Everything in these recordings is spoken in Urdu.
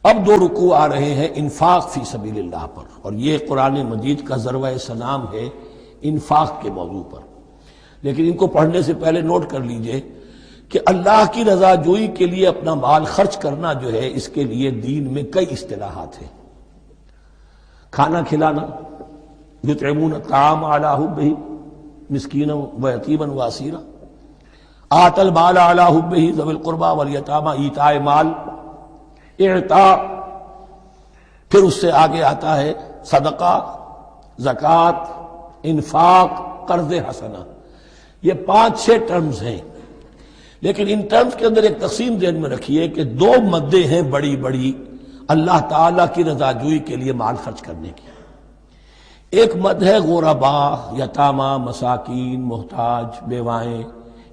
اب دو رکوع آ رہے ہیں انفاق فی سبیل اللہ پر، اور یہ قرآن مجید کا ذروہ سلام ہے انفاق کے موضوع پر۔ لیکن ان کو پڑھنے سے پہلے نوٹ کر لیجئے کہ اللہ کی رضا جوئی کے لیے اپنا مال خرچ کرنا جو ہے، اس کے لیے دین میں کئی اصطلاحات ہیں۔ کھانا کھلانا، یطعمون الطعام علی حبہ مسکینا و یتیما و اسیرا، آت المال علی حبہ ذوی القربى والیتامى، ایتاء مال، اعطاء، پھر اس سے آگے آتا ہے صدقہ، زکوٰۃ، انفاق، قرض حسنہ۔ یہ 5-6 ٹرمز ہیں، لیکن ان ٹرمز کے اندر ایک تقسیم ذہن میں رکھیے کہ 2 مدیں ہیں بڑی بڑی اللہ تعالیٰ کی رضا جوئی کے لیے مال خرچ کرنے کی۔ ایک مد ہے غرباء، یتامى، مساکین، محتاج، بیوائیں،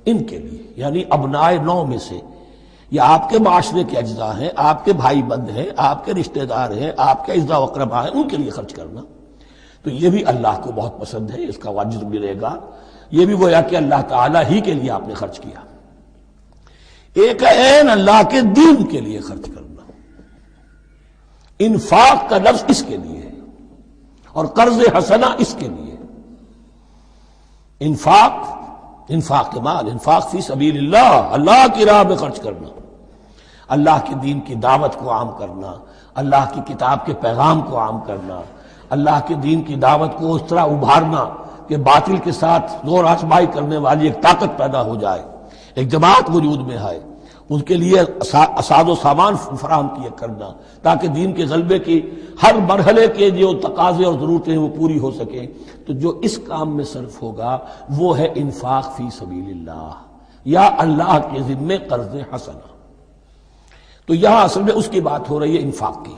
ان کے لیے، یعنی ابنائے نو میں سے، یہ آپ کے معاشرے کے اجزاء ہیں، آپ کے بھائی بند ہیں، آپ کے رشتہ دار ہیں، آپ کے اعزاء و اقرباء ہیں، ان کے لیے خرچ کرنا۔ تو یہ بھی اللہ کو بہت پسند ہے، اس کا واجب ملے گا۔ یہ بھی گویا کہ اللہ تعالیٰ ہی کے لیے آپ نے خرچ کیا۔ ایک عین اللہ کے دین کے لیے خرچ کرنا، انفاق کا لفظ اس کے لیے ہے، اور قرض حسنہ اس کے لیے۔ انفاق کے مال، انفاق فی سبیل اللہ، اللہ کی راہ میں خرچ کرنا، اللہ کے دین کی دعوت کو عام کرنا، اللہ کی کتاب کے پیغام کو عام کرنا، اللہ کے دین کی دعوت کو اس طرح ابھارنا کہ باطل کے ساتھ زور آزمائی کرنے والی ایک طاقت پیدا ہو جائے، ایک جماعت وجود میں آئے، ان کے لیے اساد و سامان فراہم کیا کرنا، تاکہ دین کے غلبے کی ہر مرحلے کے جو تقاضے اور ضرورتیں ہیں وہ پوری ہو سکیں۔ تو جو اس کام میں صرف ہوگا وہ ہے انفاق فی سبیل اللہ، یا اللہ کے ذمے قرض حسنہ۔ تو یہاں اصل میں اس کی بات ہو رہی ہے، انفاق کی۔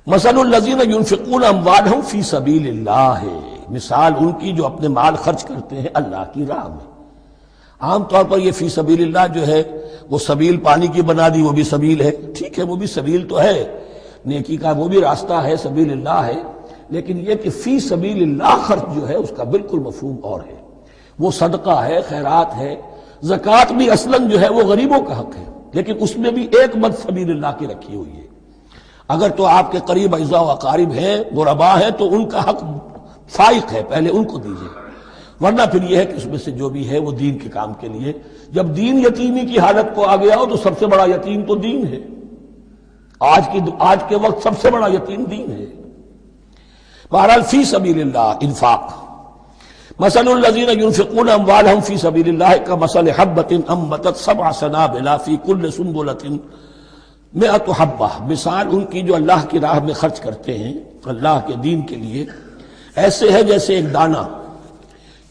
مثل الذین ينفقون اموالهم فی سبیل اللہ ہے، مثال ان کی جو اپنے مال خرچ کرتے ہیں اللہ کی راہ میں۔ عام طور پر یہ فی سبیل اللہ جو ہے وہ سبیل پانی کی بنا دی، وہ بھی سبیل ہے، ٹھیک ہے، وہ بھی سبیل تو ہے، نیکی کا وہ بھی راستہ ہے، سبیل اللہ ہے، لیکن یہ کہ فی سبیل اللہ خرچ جو ہے اس کا بالکل مفہوم اور ہے۔ وہ صدقہ ہے، خیرات ہے، زکوٰۃ بھی اصلاً جو ہے وہ غریبوں کا حق ہے، لیکن اس میں بھی ایک مد سبیل اللہ کی رکھی ہوئی ہے۔ اگر تو آپ کے قریب اعزاء و اقارب ہیں، غرباء ہیں، تو ان کا حق فائق ہے، پہلے ان کو دیجیے، ورنہ پھر یہ ہے کہ اس میں سے جو بھی ہے وہ دین کے کام کے لیے۔ جب دین یتیمی کی حالت کو آ گیا ہو تو سب سے بڑا یتیم تو دین ہے، آج کے وقت سب سے بڑا یتیم دین ہے۔ بہرحال فی سبیل اللہ انفاق۔ مثل الذین ينفقون اموالهم فی سبیل اللہ کمثل حبۃ انبتت 7 سنابل فی کل سنبلۃ 100 حبہ، مثال ان کی جو اللہ کی راہ میں خرچ کرتے ہیں اللہ کے دین کے لیے، ایسے ہے جیسے ایک دانہ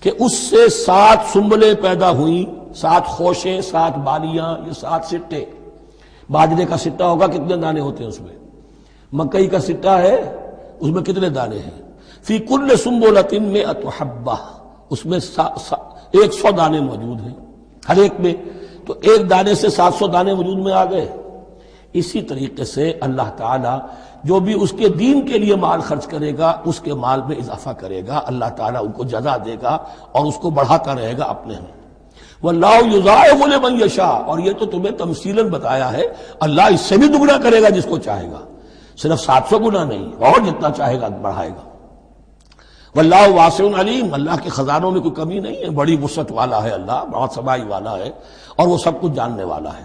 کہ اس سے 7 سنبلیں پیدا ہوئیں، 7 خوشیں، 7 بالیاں، یہ 7 سٹے۔ باجرے کا سٹہ ہوگا، کتنے دانے ہوتے ہیں اس میں؟ مکئی کا سٹہ ہے، اس میں کتنے دانے ہیں؟ فی کل سنبلۃ 100 حبہ، اس میں 100 دانے موجود ہیں ہر ایک میں، تو ایک دانے سے 700 دانے وجود میں آ گئے۔ اسی طریقے سے اللہ تعالیٰ جو بھی اس کے دین کے لیے مال خرچ کرے گا اس کے مال میں اضافہ کرے گا، اللہ تعالیٰ ان کو جزا دے گا اور اس کو بڑھاتا رہے گا اپنے ہاں۔ وَاللَّهُ يُضَاعِفُ لِمَن يَشَاءُ، اور یہ تو تمہیں تمثیلاً بتایا ہے، اللہ اس سے بھی دگنا کرے گا جس کو چاہے گا، صرف 700 گنا نہیں، اور جتنا چاہے گا بڑھائے گا۔ وَاللَّهُ وَاسِعٌ عَلِيمٌ، اللہ کے خزانوں میں کوئی کمی نہیں ہے، بڑی وسعت والا ہے اللہ، بہت سمائی والا ہے، اور وہ سب کچھ جاننے والا ہے۔